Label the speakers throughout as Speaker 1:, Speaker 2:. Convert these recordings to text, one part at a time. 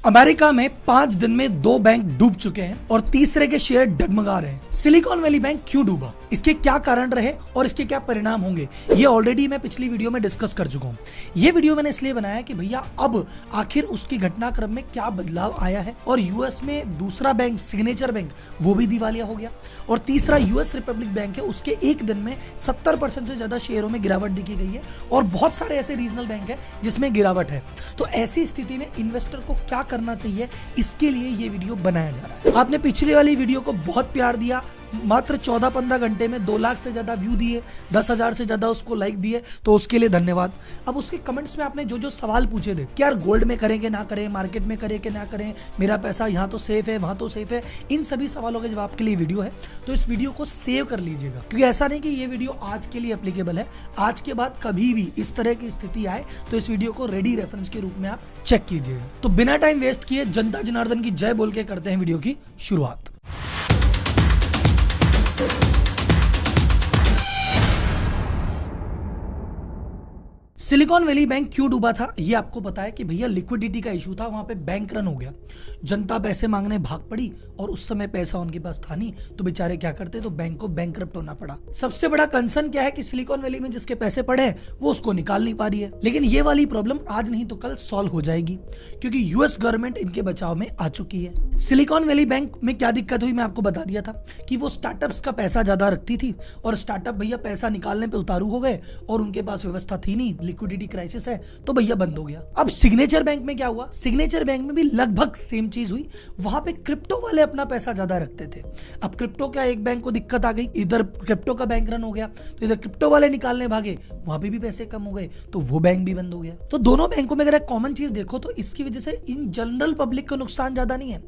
Speaker 1: America में 5 दिन में 2 बैंक डूब चुके हैं और तीसरे के शेयर डगमगा रहे हैं। सिलिकॉन वैली बैंक क्यों डूबा, इसके क्या कारण रहे और इसके क्या परिणाम होंगे, ये ऑलरेडी मैं पिछली वीडियो में डिस्कस कर चुका हूं। ये वीडियो मैंने इसलिए बनाया कि भैया अब आखिर उसकी घटनाक्रम में क्या बदलाव आया है और यूएस में दूसरा बैंक सिग्नेचर बैंक वो भी दिवालिया हो गया और तीसरा यूएस रिपब्लिक बैंक है, उसके एक दिन में 70% से ज्यादा शेयरों में गिरावट दिखी गई है और बहुत सारे ऐसे रीजनल बैंक है जिसमें गिरावट है। तो ऐसी स्थिति में इन्वेस्टर को क्या करना चाहिए, इसके लिए ये वीडियो बनाया जा रहा है। आपने पिछली वाली वीडियो को बहुत प्यार दिया, मात्र 14-15 घंटे में 2 लाख से ज्यादा व्यू दिए, 10,000 से ज्यादा उसको लाइक दिए, तो उसके लिए धन्यवाद। अब उसके कमेंट्स में आपने जो जो सवाल पूछे थे कि यार गोल्ड में करें कि ना करें, मार्केट में करें कि ना करें, मेरा पैसा यहाँ तो सेफ है वहां तो सेफ है, इन सभी सवालों के जवाब के लिए वीडियो है। तो इस वीडियो को सेव कर लीजिएगा, क्योंकि ऐसा नहीं कि ये वीडियो आज के लिए एप्लीकेबल है, आज के बाद कभी भी इस तरह की स्थिति आए तो इस वीडियो को रेडी रेफरेंस के रूप में आप चेक कीजिएगा। तो बिना टाइम वेस्ट किए जनता जनार्दन की जय बोल के करते हैं वीडियो की शुरुआत। सिलिकॉन वैली बैंक क्यों डूबा था, ये आपको पता है कि भैया लिक्विडिटी का इशू था, वहां पे बैंक रन हो गया, जनता पैसे मांगने भाग पड़ी और उस समय पैसा उनके पास था नहीं, तो बेचारे क्या करते, तो बैंक को बैंकरप्ट होना पड़ा। सबसे बड़ा कंसर्न क्या है कि सिलिकॉन वैली में जिसके पैसे पड़े हैं वो उसको निकाल नहीं पा रही है। लेकिन ये वाली प्रॉब्लम आज नहीं तो कल सॉल्व हो जाएगी, क्योंकि यूएस गवर्नमेंट इनके बचाव में आ चुकी है। सिलिकॉन वैली बैंक में क्या दिक्कत हुई, मैं आपको बता दिया था कि वो स्टार्टअप्स का पैसा ज्यादा रखती थी और स्टार्टअप भैया पैसा निकालने पे उतारू हो गए और उनके पास व्यवस्था थी नहीं, लिक्विडिटी क्राइसिस है, तो भैया बंद हो गया। अब सिग्नेचर बैंक में क्या हुआ, सिग्नेचर बैंक में भी लगभग सेम चीज हुई, वहां पे क्रिप्टो वाले अपना पैसा ज्यादा रखते थे। अब क्रिप्टो क्या, एक बैंक को दिक्कत आ गई, इधर क्रिप्टो का बैंक रन हो गया, तो इधर क्रिप्टो वाले निकालने भागे, वहां पे भी पैसे कम हो गए, तो वो बैंक भी बंद हो गया। तो दोनों बैंकों में अगर एक कॉमन चीज देखो तो इसकी वजह से इन जनरल पब्लिक को नुकसान ज्यादा नहीं है।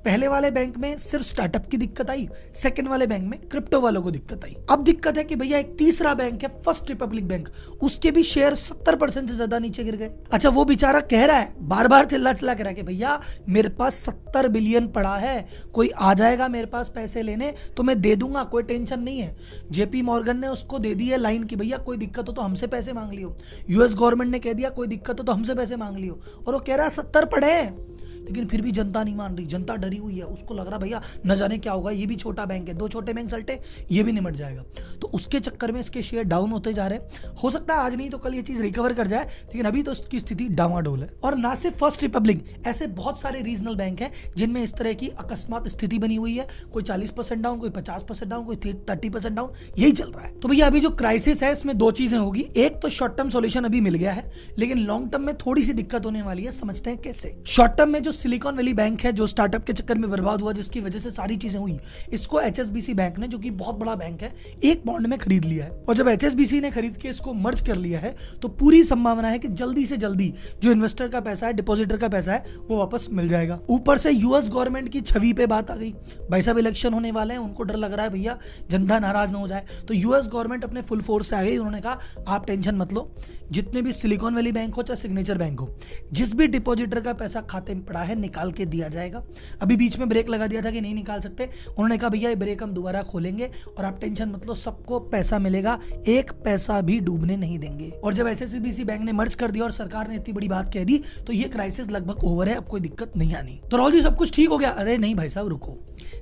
Speaker 1: पहले वाले बैंक में सिर्फ स्टार्टअप की दिक्कत आई, सेकंड वाले बैंक में क्रिप्टो वालों को दिक्कत आई। अब दिक्कत है कि भैया एक तीसरा बैंक है फर्स्ट रिपब्लिक बैंक, उसके भी शेयर 70% से ज्यादा नीचे गिर गए। अच्छा, वो बेचारा कह रहा है, बार बार चिल्ला चिल्ला कह रहा है कि भैया मेरे पास 70 बिलियन पड़ा है, कोई आ जाएगा मेरे पास पैसे लेने तो मैं दे दूंगा, कोई टेंशन नहीं है। जेपी मॉर्गन ने उसको दे दी है लाइन की भैया कोई दिक्कत हो तो हमसे पैसे मांग लियो, यूएस गवर्नमेंट ने कह दिया कोई दिक्कत हो तो हमसे पैसे मांग लियो, और वो कह रहा है 70 पड़े हैं। लेकिन फिर भी जनता नहीं मान रही, जनता डरी हुई है, उसको लग रहा भैया न जाने क्या होगा, ये भी छोटा बैंक है, 2 छोटे बैंक चलते ये भी निमट जाएगा, तो उसके चक्कर में इसके शेयर डाउन होते जा रहे हैं। हो सकता है आज नहीं तो कल ये चीज रिकवर कर जाए, लेकिन अभी तो इसकी स्थिति डावाडोल है। और ना सिर्फ फर्स्ट रिपब्लिक, ऐसे बहुत सारे रीजनल बैंक है जिनमें इस तरह की अकस्मात स्थिति बनी हुई है, कोई 40% डाउन, कोई 50% डाउन, कोई 30% डाउन, यही चल रहा है। तो भैया अभी जो क्राइसिस है इसमें 2 चीजें होगी, एक तो शॉर्ट टर्म सोल्यूशन अभी मिल गया है, लेकिन लॉन्ग टर्म में थोड़ी सी दिक्कत होने वाली है, समझते हैं कैसे। शॉर्ट टर्म में जो सिलिकॉन वैली बैंक है जो स्टार्टअप के चक्कर में बर्बाद हुआ, जिसकी वजह से सारी चीजें हुई, इसको एचएसबीसी बैंक ने, जो कि बहुत बड़ा बैंक है, एक बॉन्ड में खरीद लिया है। और जब एचएसबीसी ने खरीद के इसको मर्ज कर लिया है तो पूरी संभावना है कि जल्दी से जल्दी जो इन्वेस्टर का पैसा है, डिपॉजिटर का पैसा है, वो वापस मिल जाएगा। ऊपर से यूएस गवर्नमेंट की छवि पे बात आ गई, भाई साहब इलेक्शन होने वाले हैं, उनको डर लग रहा है भैया जनता नाराज ना हो जाए, तो यूएस गवर्नमेंट अपने फुल फोर्स से आ गई। उन्होंने कहा आप टेंशन मत लो, जितने भी सिलिकॉन वैली बैंक हो चाहे सिग्नेचर बैंक हो, जिस भी डिपॉजिटर का पैसा खाते में पड़ा है निकाल के दिया जाएगा। अभी बीच में ब्रेक लगा दिया था कि नहीं निकाल सकते, उन्होंने कहा भैया ये ब्रेक हम दोबारा खोलेंगे और आप टेंशन मत लो, सबको पैसा मिलेगा, एक पैसा भी डूबने नहीं देंगे। और जब एचएसबीसी बैंक ने मर्ज कर दिया और सरकार ने इतनी बड़ी बात कह दी तो ये क्राइसिस लगभग ओवर है, अब कोई दिक्कत नहीं आनी। तो राहुल जी सब कुछ ठीक हो गया? अरे नहीं भाई साहब रुको,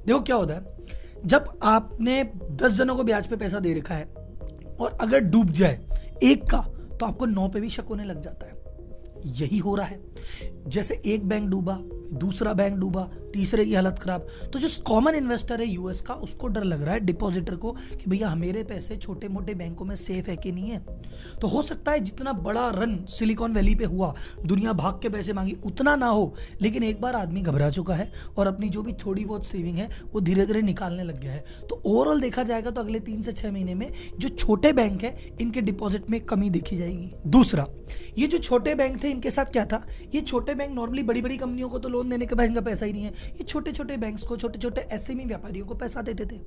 Speaker 1: देखो क्या होता है, जब आपने 10 जनों को ब्याज पे पैसा दे रखा है और अगर डूब जाए एक का तो आपको 9 पे भी शक होने लग जाता है। यही हो रहा है, जैसे एक बैंक डूबा, दूसरा बैंक डूबा, तीसरे की हालत खराब, तो जो कॉमन इन्वेस्टर है यूएस का, उसको डर लग रहा है डिपॉजिटर को कि भैया मेरे पैसे छोटे मोटे बैंकों में सेफ है कि नहीं है। तो हो सकता है जितना बड़ा रन सिलिकॉन वैली पे हुआ, दुनिया भाग के पैसे मांगी, उतना ना हो, लेकिन एक बार आदमी घबरा चुका है और अपनी जो भी थोड़ी बहुत सेविंग है वो धीरे धीरे निकालने लग गया है। तो ओवरऑल देखा जाएगा तो अगले 3 से 6 महीने में जो छोटे बैंक है इनके डिपॉजिट में कमी देखी जाएगी। दूसरा, ये जो छोटे बैंक थे इनके साथ क्या था, ये छोटे बैंक नॉर्मली बड़ी बड़ी कंपनियों को तो लोन देने के बाद इनका पैसा ही नहीं है, ये छोटे छोटे बैंक्स को, छोटे छोटे एसएमई व्यापारियों को पैसा देते थे।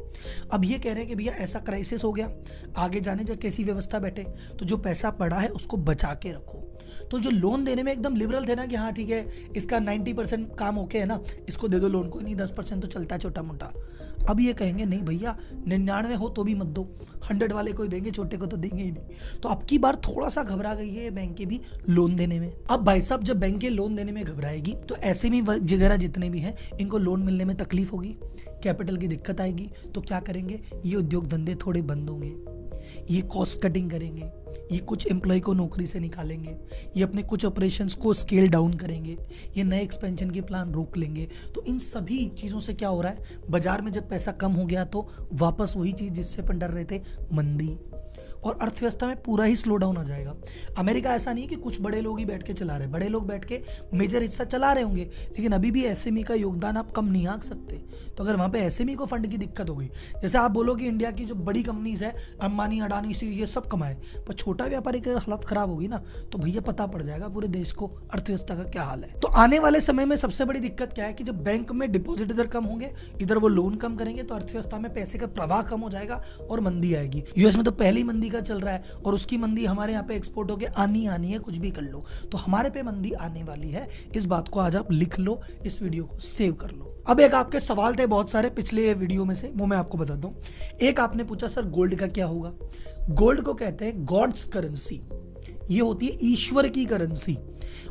Speaker 1: अब ये कह रहे हैं कि भैया ऐसा क्राइसिस हो गया, आगे जाने जब कैसी व्यवस्था बैठे, तो जो पैसा पड़ा है उसको बचा के रखो। तो जो लोन देने में एकदम लिबरल थे ना कि हाँ ठीक है, इसका 90% काम ओके है ना, इसको दे दो लोन, कोई नहीं 10% तो चलता है छोटा मोटा। अब ये कहेंगे नहीं भैया 99 हो तो भी मत दो, 100 वाले को देंगे, छोटे को तो देंगे ही नहीं। तो अब की बार थोड़ा सा घबरा गई है बैंकें भी लोन देने में। अब भाई साहब जब बैंकें लोन देने में घबराएगी तो ऐसे में वगैरह जितने भी हैं इनको लोन मिलने में तकलीफ होगी, कैपिटल की दिक्कत आएगी। तो क्या करेंगे, ये उद्योग धंधे थोड़े बंद होंगे, ये कॉस्ट कटिंग करेंगे, ये कुछ एम्प्लॉय को नौकरी से निकालेंगे, ये अपने कुछ ऑपरेशंस को स्केल डाउन करेंगे, ये नए एक्सपेंशन के प्लान रोक लेंगे। तो इन सभी चीज़ों से क्या हो रहा है, बाजार में जब पैसा कम हो गया तो वापस वही चीज़ जिससे अपन डर रहे थे, मंदी, और अर्थव्यवस्था में पूरा ही स्लो डाउन आ जाएगा। अमेरिका ऐसा नहीं है कि कुछ बड़े लोग ही बैठ के चला रहे, बड़े लोग बैठ के मेजर हिस्सा चला रहे होंगे, लेकिन अभी भी एसएमई का योगदान आप कम नहीं आंक सकते। तो अगर वहाँ पे एसएमई को फंड की दिक्कत हो गई, जैसे आप बोलो कि इंडिया की जो बड़ी कंपनीज है, अंबानी, अडानी, सी, ये सब कमाए, पर छोटा व्यापारी की हालत खराब होगी ना, तो भैया पता पड़ जाएगा पूरे देश को अर्थव्यवस्था का क्या हाल है। तो आने वाले समय में सबसे बड़ी दिक्कत क्या है कि जब बैंक में डिपॉजिट इधर कम होंगे, इधर वो लोन कम करेंगे, तो अर्थव्यवस्था में पैसे का प्रवाह कम हो जाएगा और मंदी आएगी। यूएस में तो पहली मंदी का चल रहा है और उसकी मंदी हमारे यहाँ पे एक्सपोर्ट होके आनी है, कुछ भी कर लो। तो हमारे पे मंदी आने वाली है, इस बात को आज आप लिख लो, इस वीडियो को सेव कर लो। अब एक आपके सवाल थे बहुत सारे पिछले वीडियो में से, वो मैं आपको बता दूं। एक आपने पूछा सर गोल्ड का क्या होगा। गोल्ड को कहते हैं गॉड्स करेंसी, ये होती है ईश्वर की करेंसी,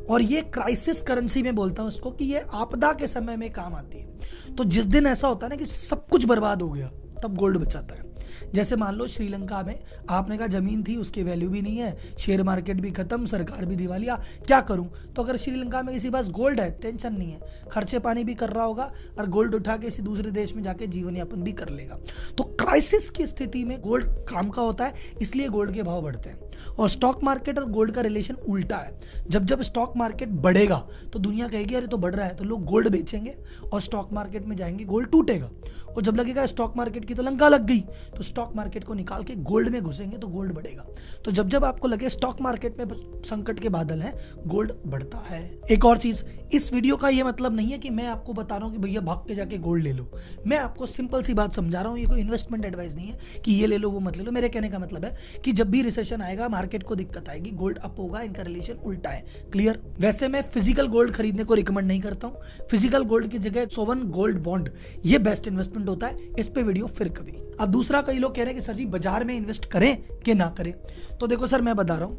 Speaker 1: और ये क्राइसिस करेंसी में बोलता हूं इसको कि ये आपदा के समय में काम आती है। तो जिस दिन ऐसा होता है ना कि सब कुछ बर्बाद हो गया, तब गोल्ड बचाता है। जैसे मान लो श्रीलंका में आपने कहा जमीन थी, उसकी वैल्यू भी नहीं है, शेयर मार्केट भी खत्म, सरकार भी दिवालिया, क्या करूं। तो अगर श्रीलंका में किसी पास गोल्ड है, टेंशन नहीं है, खर्चे पानी भी कर रहा होगा और गोल्ड उठा के किसी दूसरे देश में जाके जीवन यापन भी कर लेगा। तो क्राइसिस की स्थिति में गोल्ड काम का होता है, इसलिए गोल्ड के भाव बढ़ते हैं। और स्टॉक मार्केट और गोल्ड का रिलेशन उल्टा है। जब जब स्टॉक मार्केट बढ़ेगा तो दुनिया कहेगी अरे तो बढ़ रहा है, तो लोग गोल्ड बेचेंगे और स्टॉक मार्केट में जाएंगे, गोल्ड टूटेगा। और जब लगेगा स्टॉक मार्केट की तो लंका लग गई, तो स्टॉक मार्केट को निकाल के गोल्ड में घुसेंगे तो गोल्ड बढ़ेगा। तो जब जब आपको लगे स्टॉक मार्केट में संकट के बादल हैं, गोल्ड बढ़ता है। एक और चीज, इस वीडियो का ये मतलब नहीं है कि मैं आपको बता रहा हूं कि भैया भाग के जाके गोल्ड ले लो। मैं आपको सिंपल सी बात समझा रहा हूं, ये कोई इन्वेस्टमेंट एडवाइस नहीं है कि ये ले लो वो मत ले लो। मेरे कहने का मतलब है कि जब भी रिसेशन आएगा, मार्केट को दिक्कत आएगी, गोल्ड अप होगा, इनका रिलेशन उल्टा है। क्लियर। वैसे मैं फिजिकल गोल्ड खरीदने को रिकमेंड नहीं करता हूं। फिजिकल गोल्ड की जगह सोवन गोल्ड बॉन्ड, ये बेस्ट इन्वेस्टमेंट होता है। इस पे वीडियो फिर कभी। अब दूसरा, कई लोग कह रहे हैं कि सर जी बाजार में इन्वेस्ट करें कि ना करें। तो देखो सर, मैं बता रहा हूं,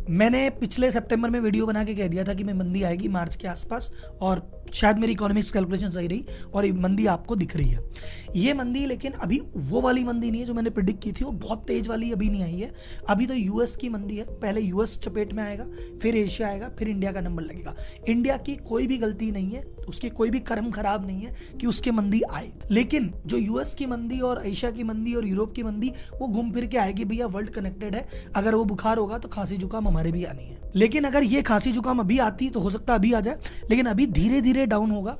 Speaker 1: मैंने पिछले सितंबर में वीडियो बना के कह दिया था कि मैं मंदी आएगी मार्च के आसपास, और शायद मेरी इकोनॉमिक्स कैलकुलेशन सही रही और ये मंदी आपको दिख रही है। ये मंदी लेकिन अभी वो वाली मंदी नहीं है जो मैंने प्रिडिक्ट की थी, वो बहुत तेज वाली अभी नहीं आई है। अभी तो यूएस की मंदी है, पहले यूएस चपेट में आएगा, फिर एशिया आएगा, फिर इंडिया का नंबर लगेगा। इंडिया की कोई भी गलती नहीं है, उसके कोई भी कर्म खराब नहीं है कि उसके मंदी आए, लेकिन जो यूएस की मंदी और एशिया की मंदी और यूरोप की मंदी, वो घूम फिर के आएगी। भैया वर्ल्ड कनेक्टेड है, अगर वो बुखार होगा तो खांसी जुकाम हमारे भी आनी है। लेकिन अगर ये खांसी जुकाम अभी आती तो हो सकता है अभी आ जाए, लेकिन अभी धीरे धीरे डाउन होगा।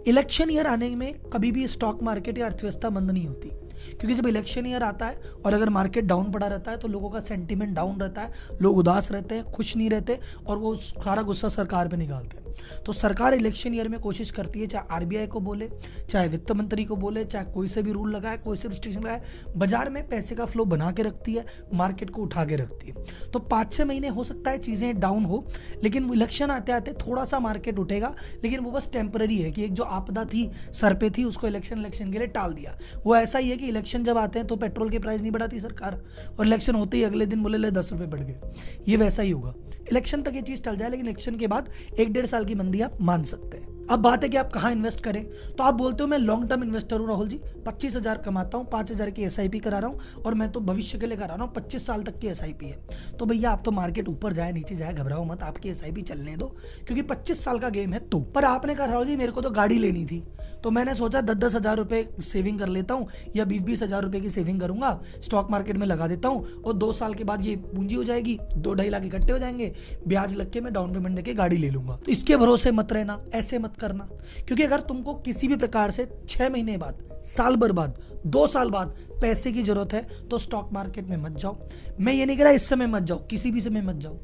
Speaker 1: इलेक्शन ईयर आने में कभी भी स्टॉक मार्केट या अर्थव्यवस्था मंद नहीं होती, क्योंकि जब इलेक्शन ईयर आता है और अगर मार्केट डाउन पड़ा रहता है तो लोगों का सेंटीमेंट डाउन रहता है, लोग उदास रहते हैं, खुश नहीं रहते, और वो सारा गुस्सा सरकार पे निकालते हैं। तो सरकार इलेक्शन ईयर में कोशिश करती है, चाहे आरबीआई को बोले, चाहे वित्त मंत्री को बोले, चाहे कोई से भी रूल लगाए, कोई से रिस्ट्रिक्शन लगाए, बाजार में पैसे का फ्लो बना के रखती है, मार्केट को उठा के रखती है। तो 5-6 महीने हो सकता है चीजें डाउन हो, लेकिन इलेक्शन आते आते थोड़ा सा मार्केट उठेगा, लेकिन वो बस टेम्पररी है कि एक जो आपदा थी सर पे थी, उसको इलेक्शन के लिए टाल दिया। वो ऐसा ही है कि इलेक्शन जब आते हैं तो पेट्रोल के प्राइस नहीं बढ़ाती सरकार, और इलेक्शन होते ही अगले दिन बोले ले 10 रुपए बढ़ गए। ये वैसा ही होगा, इलेक्शन तक ये चीज टल जाए, लेकिन इलेक्शन के बाद 1-1.5 साल की मंदी आप मान सकते हैं। अब बात है कि आप कहाँ इन्वेस्ट करें। तो आप बोलते हो मैं लॉन्ग टर्म इन्वेस्टर हूँ राहुल जी, 25,000 कमाता हूँ, 5,000 की एसआईपी करा रहा हूँ, और मैं तो भविष्य के लिए करा रहा हूँ, 25 साल तक की एसआईपी है। तो भैया आप तो मार्केट ऊपर जाए नीचे जाए घबराओ मत, आपकी एसआईपी चलने दो, क्योंकि 25 साल का गेम है। तो पर आपने कहा राहुल जी मेरे को तो गाड़ी लेनी थी, तो मैंने सोचा 10-10 हज़ार रुपए सेविंग कर लेता हूँ, या 20-20 हज़ार रुपए की सेविंग करूंगा, स्टॉक मार्केट में लगा देता हूँ, और 2 साल के बाद ये पूंजी हो जाएगी, 2-2.5 लाख इकट्ठे हो जाएंगे, ब्याज लग के मैं डाउन पेमेंट देके गाड़ी ले लूंगा। तो इसके भरोसे मत रहना, ऐसे मत मत करना, क्योंकि अगर तुमको किसी भी प्रकार से 6 महीने बाद, साल भर बाद, 2 साल बाद पैसे की जरूरत है तो स्टॉक मार्केट में मत जाओ। मैं ये नहीं कह रहा इस समय मत जाओ, किसी भी समय मत जाओ।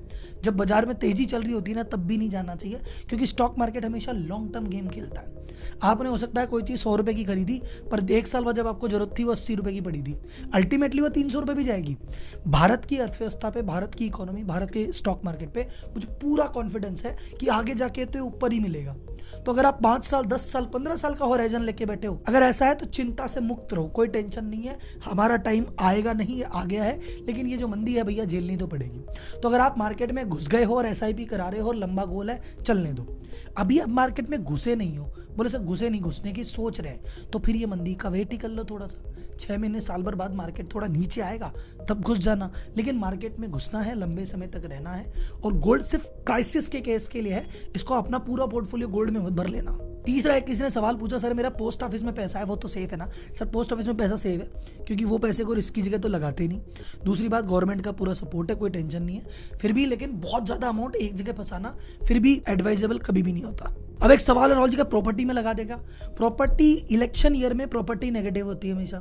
Speaker 1: जब बाजार में तेजी चल रही होती है ना, तब भी नहीं जाना चाहिए, क्योंकि स्टॉक मार्केट हमेशा लॉन्ग टर्म गेम खेलता है। आपने हो सकता है कोई चीज 100 रुपए की खरीदी, पर 1 साल बाद जब आपको जरूरत थी वो 80 रुपए की पड़ी थी, अल्टीमेटली वो 300 रुपए भी जाएगी। भारत की अर्थव्यवस्था पे, भारत की इकोनॉमी, भारत के स्टॉक मार्केट पे मुझे पूरा कॉन्फिडेंस है कि आगे जाके तो ऊपर ही मिलेगा। तो अगर आप 5 साल, 10 साल, 15 साल का होराइजन लेके बैठे हो, अगर ऐसा है तो चिंता से मुक्त रहो, कोई टेंशन नहीं है। हमारा टाइम आएगा नहीं, आ गया है, लेकिन ये जो मंदी है भैया झेलनी तो पड़ेगी। तो अगर आप मार्केट में घुस गए हो और SIP करा रहे हो और लंबा गोल है, चलने दो। अभी अब मार्केट में घुसे नहीं हो, बोले सर घुसे नहीं, घुसने की सोच रहे हैं, तो फिर ये मंदी का वेट ही कर लो थोड़ा सा। 6 महीने, साल भर बाद मार्केट थोड़ा नीचे आएगा, तब घुस जाना। लेकिन मार्केट में घुसना है, लंबे समय तक रहना है। और गोल्ड सिर्फ क्राइसिस के केस के लिए है, इसको अपना पूरा पोर्टफोलियो गोल्ड में मत भर लेना। तीसरा, एक किसी ने सवाल पूछा, सर मेरा पोस्ट ऑफिस में पैसा है, वो तो सेफ है ना? सर पोस्ट ऑफिस में पैसा सेफ है, क्योंकि वो पैसे को रिस्क की जगह तो लगाते ही नहीं। दूसरी बात, गवर्नमेंट का पूरा सपोर्ट है, कोई टेंशन नहीं है। फिर भी लेकिन बहुत ज्यादा अमाउंट एक जगह फंसाना फिर भी एडवाइजेबल कभी भी नहीं होता। अब एक सवाल है, राहुल जी का प्रॉपर्टी में लगा देगा? प्रॉपर्टी इलेक्शन ईयर में प्रॉपर्टी नेगेटिव होती है हमेशा,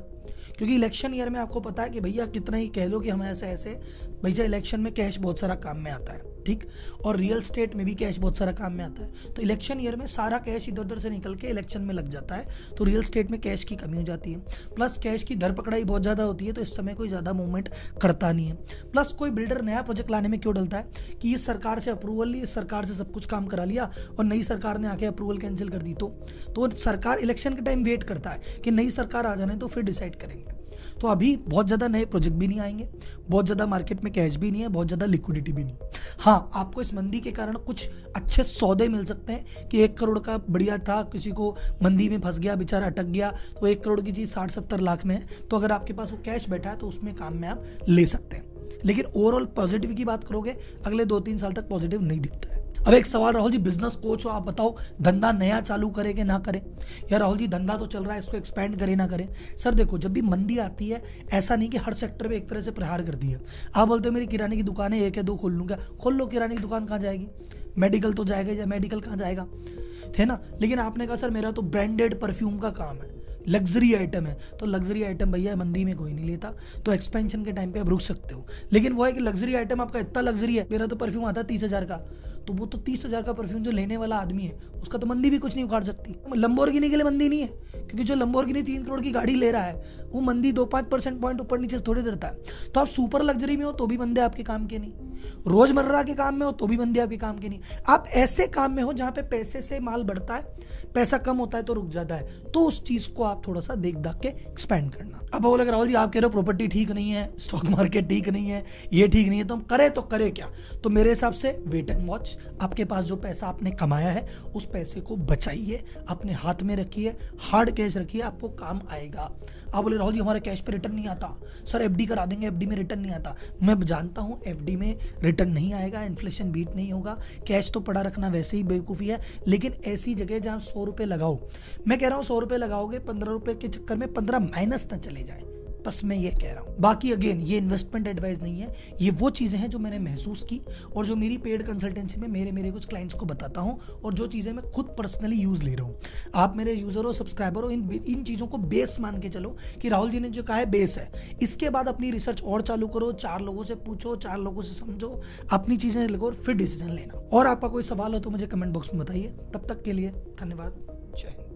Speaker 1: क्योंकि इलेक्शन ईयर में आपको पता है कि भैया कितना ही कह लो कि हम ऐसे भैया इलेक्शन में कैश बहुत सारा काम में आता है, ठीक, और रियल स्टेट में भी कैश बहुत सारा काम में आता है। तो इलेक्शन ईयर में सारा कैश इधर उधर से निकल के इलेक्शन में लग जाता है, तो रियल स्टेट में कैश की कमी हो जाती है। प्लस कैश की दर पकड़ाई बहुत ज़्यादा होती है, तो इस समय कोई ज़्यादा मूवमेंट करता नहीं है। प्लस कोई बिल्डर नया प्रोजेक्ट लाने में क्यों डलता है कि इस सरकार से अप्रूवल ली, इस सरकार से सब कुछ काम करा लिया और नई सरकार ने आके अप्रूवल कैंसिल कर दी, तो सरकार इलेक्शन के टाइम वेट करता है कि नई सरकार आ जाने तो फिर डिसाइड करेंगे। तो अभी बहुत ज़्यादा नए प्रोजेक्ट भी नहीं आएंगे, बहुत ज़्यादा मार्केट में कैश भी नहीं है, बहुत ज़्यादा लिक्विडिटी भी नहीं। हाँ, आपको इस मंदी के कारण कुछ अच्छे सौदे मिल सकते हैं कि 1 करोड़ का बढ़िया था, किसी को मंदी में फंस गया, बेचारा अटक गया, तो 1 करोड़ की चीज़ 60-70 लाख में है, तो अगर आपके पास वो कैश बैठा है तो उसमें काम में आप ले सकते हैं। लेकिन ओवरऑल पॉजिटिव की बात करोगे, अगले 2-3 साल तक पॉजिटिव नहीं दिखता है। अब एक सवाल, राहुल जी बिजनेस कोच हो, आप बताओ धंधा नया चालू करें कि ना करें? या राहुल जी धंधा तो चल रहा है, इसको एक्सपेंड करें ना करें? सर देखो, जब भी मंदी आती है, ऐसा नहीं कि हर सेक्टर में एक तरह से प्रहार कर दिया। आप बोलते हो मेरी किराने की दुकान है, 1 या 2 खोल लूँगा, खोल लो, किराने की दुकान कहाँ जाएगी? मेडिकल तो जाएगा, या मेडिकल कहाँ जाएगा, है ना? लेकिन आपने कहा सर मेरा तो ब्रांडेड परफ्यूम का काम है, लग्जरी आइटम है, तो लग्जरी आइटम भैया मंदी में कोई नहीं लेता, तो एक्सपेंशन के टाइम पे आप रुक सकते हो। लेकिन वो है कि लग्जरी आइटम आपका इतना लग्जरी है, मेरा तो परफ्यूम आता है 30,000 का, तो वो तो 30,000 का परफ्यूम जो लेने वाला आदमी है उसका तो मंदी भी कुछ नहीं उखाड़ सकती। लंबोर्गिनी के लिए मंदी नहीं है, क्योंकि जो लंबोर्गिनी 3 करोड़ की गाड़ी ले रहा है वो मंदी 2-5% पॉइंट ऊपर नीचे थोड़ी देता है। तो आप सुपर लग्जरी में हो तो भी मंदे आपके काम के नहीं, रोजमर्रा के काम में हो तो भी मंदे आपके काम के नहीं। आप ऐसे काम में हो जहां पे पैसे से माल बढ़ता है, पैसा कम होता है तो रुक जाता है, तो उस चीज को आप थोड़ा सा देख दाख के एक्सपेंड करना। अब बोले राहुल जी आप कह रहे हो प्रॉपर्टी ठीक नहीं है, स्टॉक मार्केट ठीक नहीं है, ये ठीक नहीं है, तो हम करें तो करें क्या? तो मेरे हिसाब से वेट एंड वॉच। आपके पास जो पैसा आपने कमाया है उस पैसे को बचाइए, अपने हाथ में रखिए, हार्ड कैश रखिए, आपको काम आएगा। आप बोले राहुल जी हमारे कैश पे रिटर्न नहीं आता, सर FD करा देंगे, FD में रिटर्न नहीं आता। मैं जानता हूं FD में रिटर्न नहीं आएगा, इन्फ्लेशन बीट नहीं होगा, कैश तो पड़ा रखना वैसे ही बेवकूफ़ी है, लेकिन ऐसी जगह जहां 100 रुपये लगाओ, मैं कह रहा हूं 100 रुपये लगाओगे, 15 रुपये के चक्कर में 15 माइनस ना चले जाए, बस मैं ये कह रहा हूँ। बाकी अगेन ये इन्वेस्टमेंट एडवाइस नहीं है, ये वो चीज़ें हैं जो मैंने महसूस की और जो मेरी पेड कंसल्टेंसी में मेरे कुछ क्लाइंट्स को बताता हूँ, और जो चीज़ें मैं खुद पर्सनली यूज़ ले रहा हूँ। आप मेरे यूज़र हो, सब्सक्राइबर हो, इन चीज़ों को बेस मान के चलो कि राहुल जी ने जो कहा है बेस है। इसके बाद अपनी रिसर्च और चालू करो, 4 लोगों से पूछो, 4 लोगों से समझो, अपनी चीज़ें लिखो और फिर डिसीजन लेना। और आपका कोई सवाल हो तो मुझे कमेंट बॉक्स में बताइए। तब तक के लिए धन्यवाद, जय हिंद।